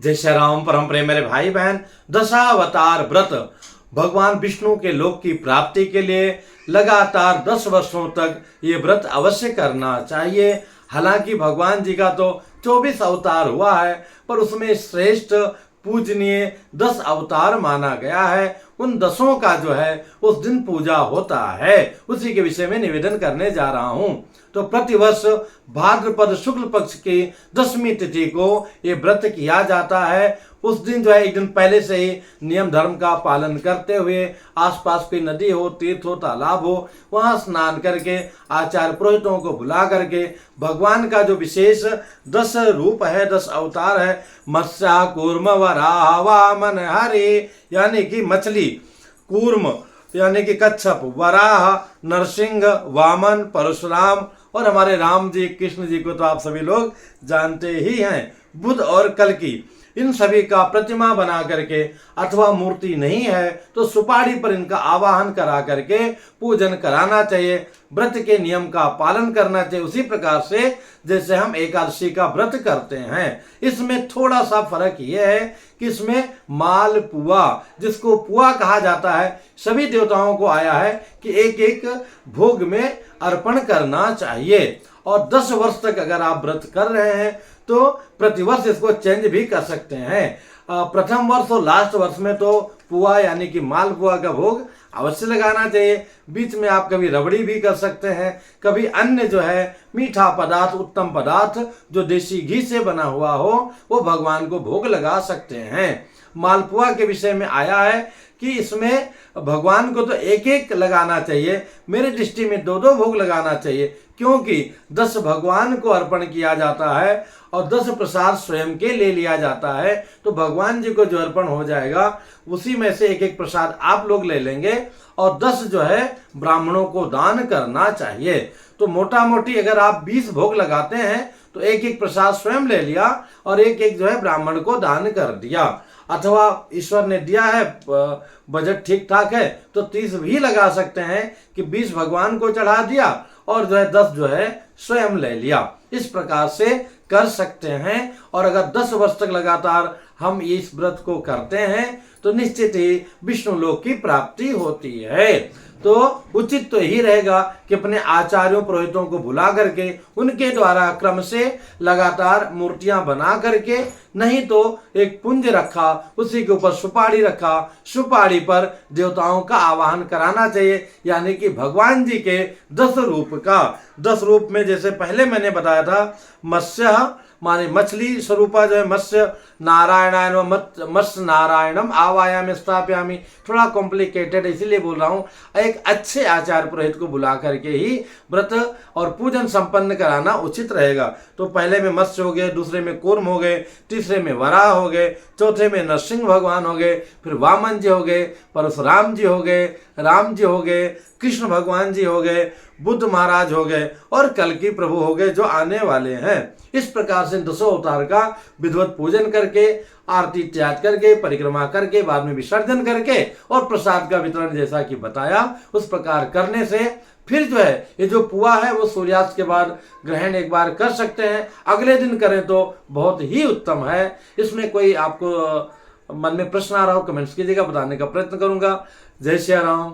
जय श्री राम। परम प्रेम मेरे भाई बहन, दशावतार व्रत भगवान विष्णु के लोक की प्राप्ति के लिए लगातार 10 वर्षों तक ये व्रत अवश्य करना चाहिए। हालांकि भगवान जी का तो 24 अवतार हुआ है, पर उसमें श्रेष्ठ पूजनीय 10 अवतार माना गया है। उन 10 का जो है उस दिन पूजा होता है, उसी के विषय में निवेदन करने जा रहा हूं। तो प्रतिवर्ष भाद्रपद शुक्ल पक्ष की 10वीं तिथि को ये व्रत किया जाता है। उस दिन जो है एक दिन पहले से ही नियम धर्म का पालन करते हुए आसपास कोई नदी हो, तीर्थ हो, तालाब हो, वहां स्नान करके आचार्य पुरोहितों को बुला करके भगवान का जो विशेष 10 रूप है, 10 अवतार है, मत्स्य कूर्म वराह वामन हरि, यानी कि मछली, कूर्म यानी कि कच्छप, वराह नरसिंह, वामन परशुराम और हमारे राम जी कृष्ण जी को तो आप सभी लोग जानते ही हैं, बुध और कल्कि, इन सभी का प्रतिमा बना करके अथवा मूर्ति नहीं है तो सुपारी पर इनका आवाहन करा करके पूजन कराना चाहिए। व्रत के नियम का पालन करना चाहिए उसी प्रकार से जैसे हम एकादशी का व्रत करते हैं। इसमें थोड़ा सा फर्क यह है कि इसमें मालपुआ, जिसको पुआ कहा जाता है, सभी देवताओं को आया है कि एक एक भोग में अर्पण करना चाहिए। और 10 वर्ष तक अगर आप व्रत कर रहे हैं तो प्रतिवर्ष इसको चेंज भी कर सकते हैं। प्रथम वर्ष और लास्ट वर्ष में तो पुआ यानी कि मालपुआ का भोग अवश्य लगाना चाहिए। बीच में आप कभी रबड़ी भी कर सकते हैं, कभी अन्य जो है मीठा पदार्थ, उत्तम पदार्थ जो देसी घी से बना हुआ हो वो भगवान को भोग लगा सकते हैं। मालपुआ के विषय में आया है कि इसमें भगवान को तो एक एक लगाना चाहिए, मेरे दृष्टि में 2-2 भोग लगाना चाहिए, क्योंकि 10 भगवान को अर्पण किया जाता है और 10 प्रसाद स्वयं के ले लिया जाता है। तो भगवान जी को जो अर्पण हो जाएगा उसी में से एक एक प्रसाद आप लोग ले लेंगे और 10 जो है ब्राह्मणों को दान करना चाहिए। तो मोटा मोटी अगर आप 20 भोग लगाते हैं तो एक एक प्रसाद स्वयं ले लिया और एक एक जो है ब्राह्मण को दान कर दिया, अथवा ईश्वर ने दिया है बजट ठीक ठाक है तो 30 भी लगा सकते हैं कि 20 भगवान को चढ़ा दिया और जो है 10 जो है स्वयं ले लिया। इस प्रकार से कर सकते हैं। और अगर 10 वर्ष तक लगातार हम इस व्रत को करते हैं तो निश्चित ही विष्णु लोक की प्राप्ति होती है। तो उचित तो यही रहेगा कि अपने आचार्यों पुरोहितों को बुला करके उनके द्वारा क्रम से लगातार मूर्तियां बना करके, नहीं तो एक पुंज रखा, उसी के ऊपर सुपारी रखा, सुपारी पर देवताओं का आवाहन कराना चाहिए। यानी कि भगवान जी के 10 रूप का, 10 रूप में जैसे पहले मैंने बताया था, मत्स्य माने मछली स्वरूपा जो है मत्स्य नारायणायन मत्स्य नारायणम आवायाम स्थापयामि, थोड़ा कॉम्प्लिकेटेड इसीलिए बोल रहा हूँ। एक अच्छे आचार्य पुरोहित को बुला करके ही व्रत और पूजन संपन्न कराना उचित रहेगा। तो पहले में मत्स्य हो गए, दूसरे में कूर्म हो गए, तीसरे में वराह हो गए, चौथे में नरसिंह भगवान हो गए, फिर वामन जी हो गए, परशुराम जी हो गए, राम जी हो गए, कृष्ण भगवान जी हो गए, बुद्ध महाराज हो गए और कल्कि प्रभु हो गए जो आने वाले हैं। इस प्रकार से 10 अवतार का विधिवत पूजन करके, आरती त्याग करके, परिक्रमा करके, बाद में विसर्जन करके और प्रसाद का वितरण जैसा कि बताया उस प्रकार करने से फिर जो है ये जो पुआ है वो सूर्यास्त के बाद ग्रहण एक बार कर सकते हैं, अगले दिन करें तो बहुत ही उत्तम है। इसमें कोई आपको मन में प्रश्न आ रहा हो कमेंट्स कीजिएगा, बताने का प्रयत्न करूंगा। जय श्री राम।